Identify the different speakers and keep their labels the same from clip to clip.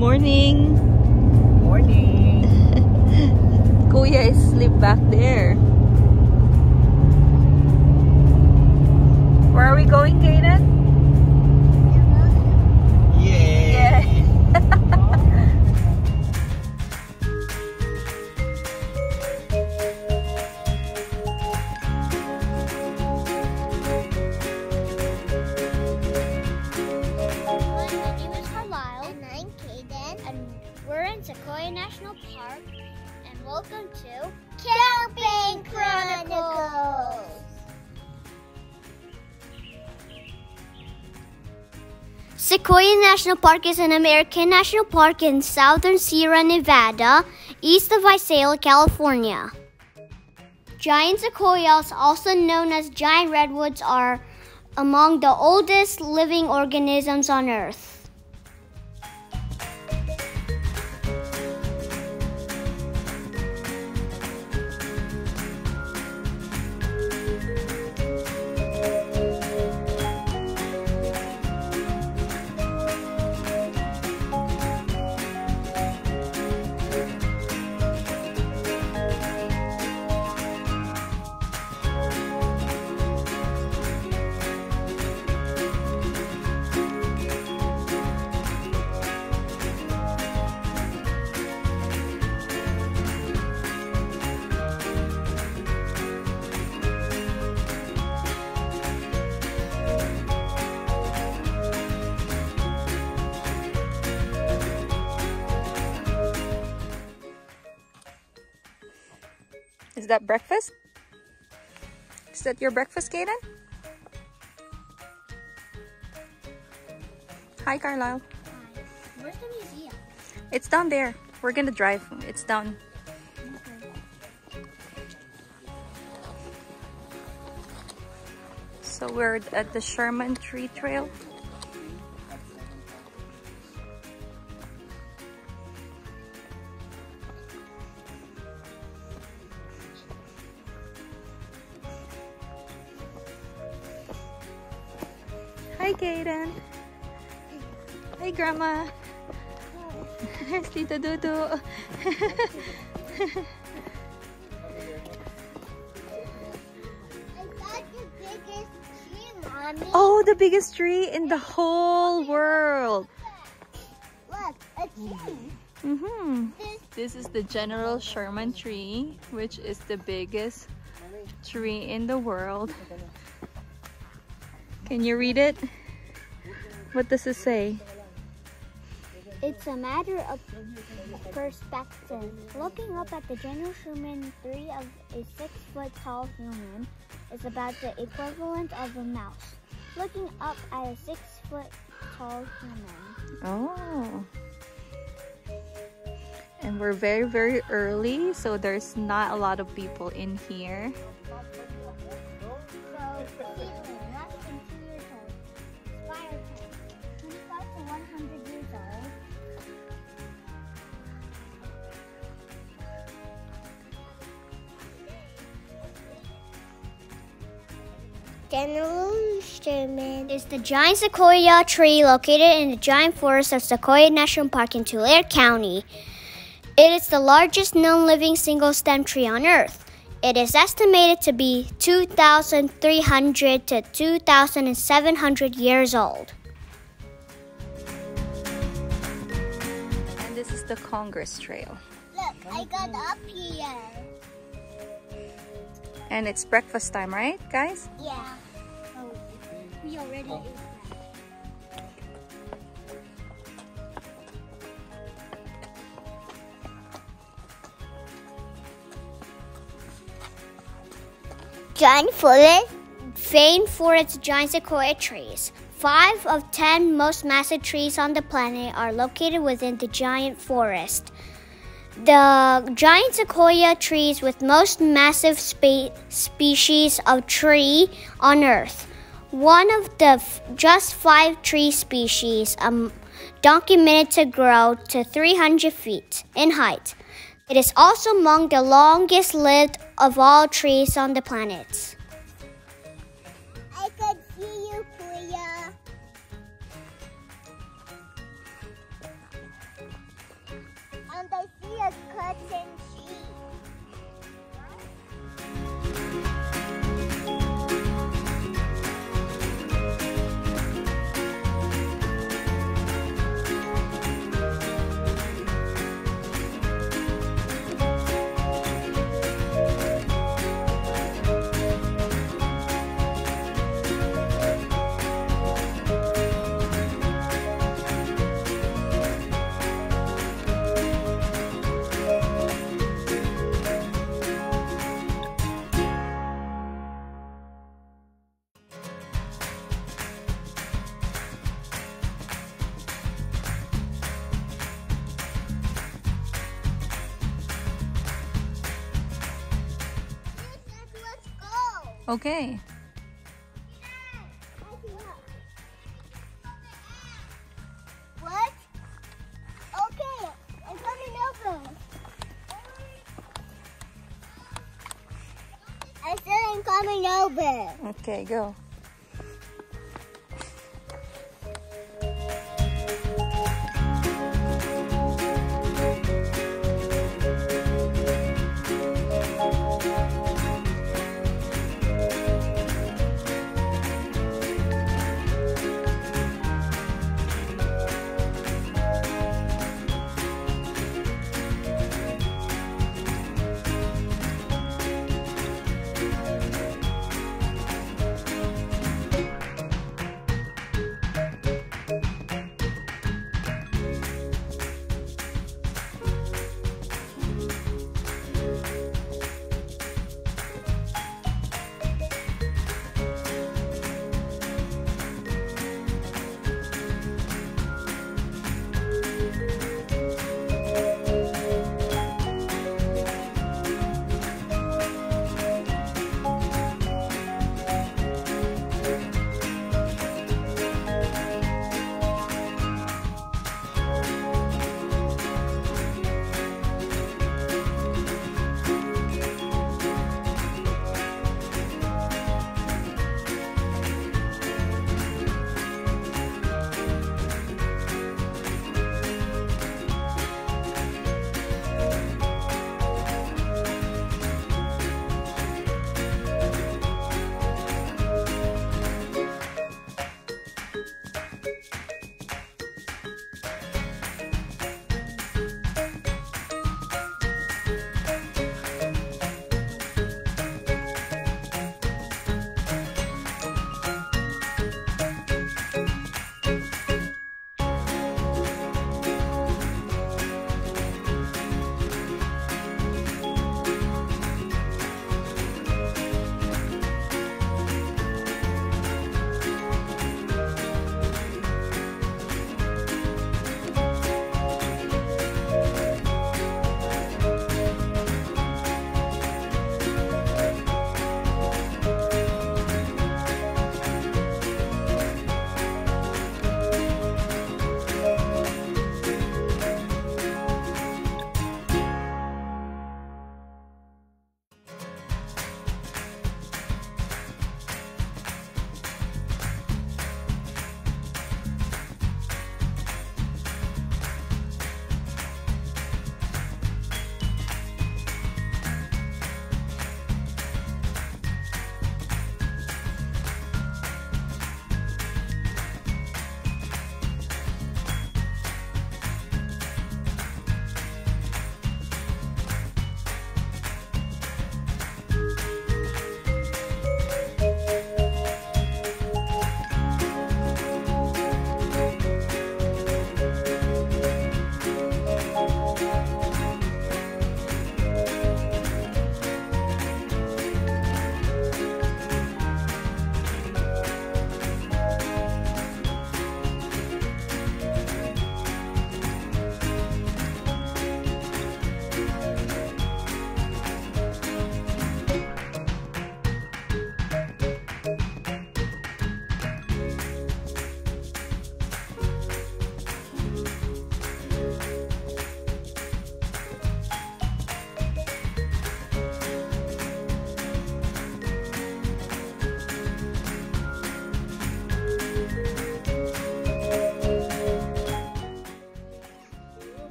Speaker 1: morning.
Speaker 2: Morning.
Speaker 1: Kuya is asleep back there. Where are we going, Kaden?
Speaker 2: Yeah.
Speaker 3: Sequioa National Park, and welcome to Camping Chronicles. Sequioa National Park is an American national park in southern Sierra Nevada, east of Visalia, California. Giant sequoias, also known as giant redwoods, are among the oldest living organisms on Earth.
Speaker 1: Is that breakfast? Is that your breakfast, Kaden? Hi, Carlisle.
Speaker 3: Hi. Where's the museum?
Speaker 1: It's down there. We're gonna drive. It's down.
Speaker 3: Okay.
Speaker 1: So we're at the Sherman Tree Trail. Hi, Kaden. Hi, Grandma. Here's Tito Dudu. Oh, the biggest tree in the whole world.
Speaker 3: Look, a tree.
Speaker 1: This is the General Sherman tree, which is the biggest tree in the world. Can you read it? What does it say?
Speaker 3: It's a matter of perspective. Looking up at the General Sherman tree of a 6-foot-tall human is about the equivalent of a mouse. Looking up at a 6-foot-tall human.
Speaker 1: Oh. And we're very, very early, so there's not a lot of people in here.
Speaker 3: General Sherman is the giant sequoia tree located in the giant forest of Sequoia National Park in Tulare County. It is the largest known living single-stem tree on Earth. It is estimated to be 2,300 to 2,700 years old.
Speaker 1: And this is the Congress Trail.
Speaker 3: Look, I got up here.
Speaker 1: And it's breakfast time, right, guys?
Speaker 3: Yeah. Oh, we already ate that. Giant forest, famed for its giant sequoia trees. 5 of 10 most massive trees on the planet are located within the giant forest. The giant sequoia trees with most massive species of tree on Earth. One of the just 5 tree species documented to grow to 300 feet in height. It is also among the longest lived of all trees on the planet. I can see you, Kuya.
Speaker 1: Okay.
Speaker 3: What? Okay, I'm coming over. I said I'm coming over.
Speaker 1: Okay, go.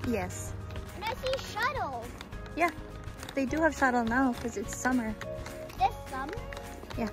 Speaker 1: Yes.
Speaker 3: And I see shuttle.
Speaker 1: Yeah, they do have shuttle now because it's summer.
Speaker 3: This summer?
Speaker 1: Yeah.